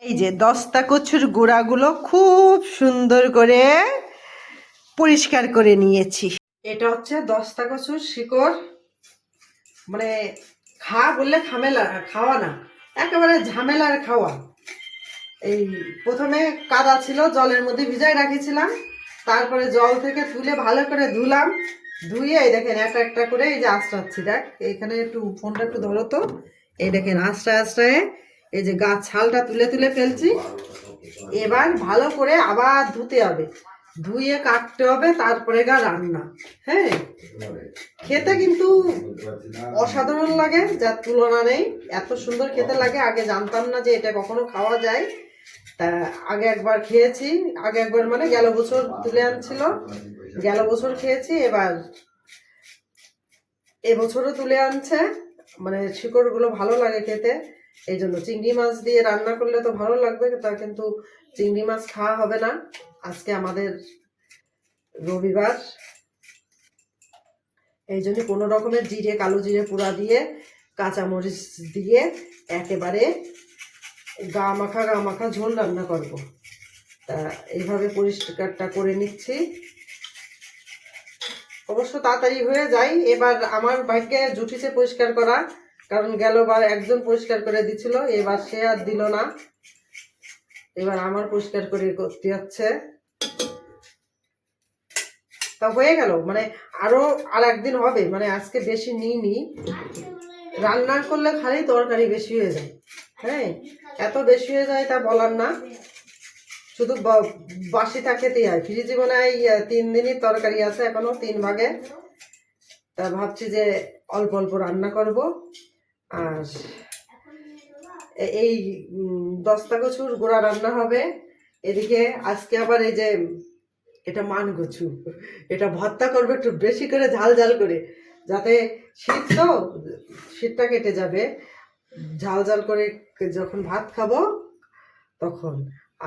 এই যে দস্তা কচুর গুঁড়াগুলো খুব সুন্দর করে পরিষ্কার করে নিয়েছি। এটা হচ্ছে দস্তা কচুর শিকড়, মানে বললে খাওয়া না, একেবারে ঝামেলার খাওয়া। এই প্রথমে কাদা ছিল, জলের মধ্যে ভিজাই রাখিছিলাম, তারপরে জল থেকে তুলে ভালো করে ধুলাম, ধুয়ে এই দেখেন একটা একটা করে এই যে আঁচড়াচ্ছি। দেখ এখানে একটু ফোনটা একটু ধরো তো, এই দেখেন আঁচড়ায় আঁচড়ায় এই যে গাছ ছালটা তুলে তুলে ফেলছি। এবার ভালো করে আবার ধুতে হবে, ধুয়ে কাটতে হবে, তারপরে রান্না। হ্যাঁ, খেতে কিন্তু অসাধারণ লাগে, যার তুলনা নেই। এত সুন্দর খেতে লাগে, আগে জানতাম না যে এটা কখনো খাওয়া যায়। তা আগে একবার খেয়েছি, আগে একবার মানে গেল বছর তুলে আনছিল, গেল বছর খেয়েছি, এবার এবছরও তুলে আনছে। মানে শিকড়গুলো ভালো লাগে খেতে, এই জন্য চিংড়ি মাছ দিয়ে রান্না করলে তো ভালো লাগবে, তা কিন্তু চিংড়ি মাছ খাওয়া হবে না আজকে, আমাদের রবিবার। এই জন্য কোনো রকমের জিরে, কালো জিরে পুরা দিয়ে, কাঁচামরিচ দিয়ে একেবারে গা মাখা ঝোল রান্না করব। তা এইভাবে পরিষ্কারটা করে নিচ্ছি, অবশ্য তাড়াতাড়ি হয়ে যায়। এবার আমার ভাগ্যে জুটিছে পরিষ্কার করা, কারণ গেলবার একজন পরিষ্কার করে দিছিল, এবার সে আর দিল না, এবার আমার পরিষ্কার করে করতে হচ্ছে। তা হয়ে গেল, মানে আরো আর একদিন হবে, মানে আজকে বেশি নিইনি, রান্না করলে খালি তরকারি বেশি হয়ে যায়। হ্যাঁ, এত বেশি হয়ে যায় তা বলার না, শুধু বাসিটা খেতেই হয়। ফ্রিজে মনে হয় 3 দিনই তরকারি আছে, এখনো 3 ভাগে। তা ভাবছি যে অল্প অল্প রান্না করব। আর এই দস্তা কচুর গুঁড়া রান্না হবে। এদিকে আজকে আবার এই যে এটা মান কচু, এটা ভর্তা করবে একটু বেশি করে, ঝাল ঝাল করে, যাতে শীত তো শীতটা কেটে যাবে, ঝাল ঝাল করে যখন ভাত খাবো তখন।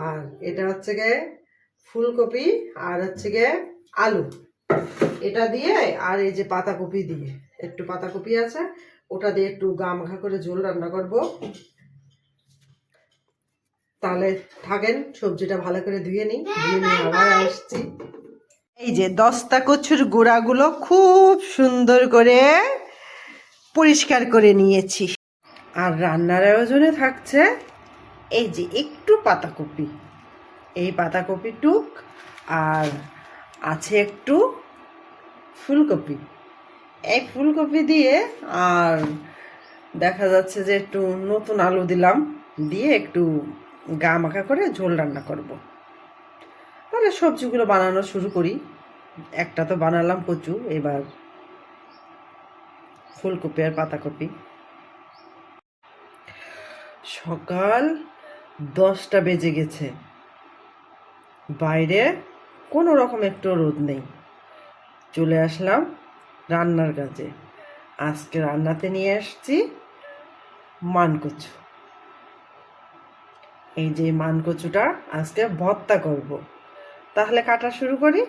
আর এটা হচ্ছে গিয়ে ফুলকপি, আর হচ্ছে গিয়ে আলু, এটা দিয়ে, আর এই যে পাতাকপি দিয়ে, একটু পাতাকপি আছে, ওটা দিয়ে একটু গা মাখা করে ঝোল রান্না করব। তাহলে থাকেন, সবজিটা ভালো করে ধুয়ে নিই, ধুয়ে নিয়ে আবার আসছি। এই যে দস্তা কচুর গুঁড়াগুলো খুব সুন্দর করে পরিষ্কার করে নিয়েছি। আর রান্নার আয়োজনে থাকছে এই যে একটু পাতাকপি, এই পাতাকপি টুক, আর আছে একটু ফুলকপি, এই ফুলকপি দিয়ে, আর দেখা যাচ্ছে যে একটু নতুন আলু দিলাম, দিয়ে একটু গা মাখা করে ঝোল রান্না করব। তাহলে সবজিগুলো বানানো শুরু করি। একটা তো বানালাম কচু, এবার ফুলকপি আর পাতাকপি। সকাল 10টা বেজে গেছে, বাইরে কোনো রকম একটু রোদ নেই। চলে আসলাম রান্নার কাজে। আজকে রান্নাতে নিয়ে আসছি মানকচু। এই যে মানকচুটা আজকে ভর্তা করব। তাহলে কাটা শুরু করি।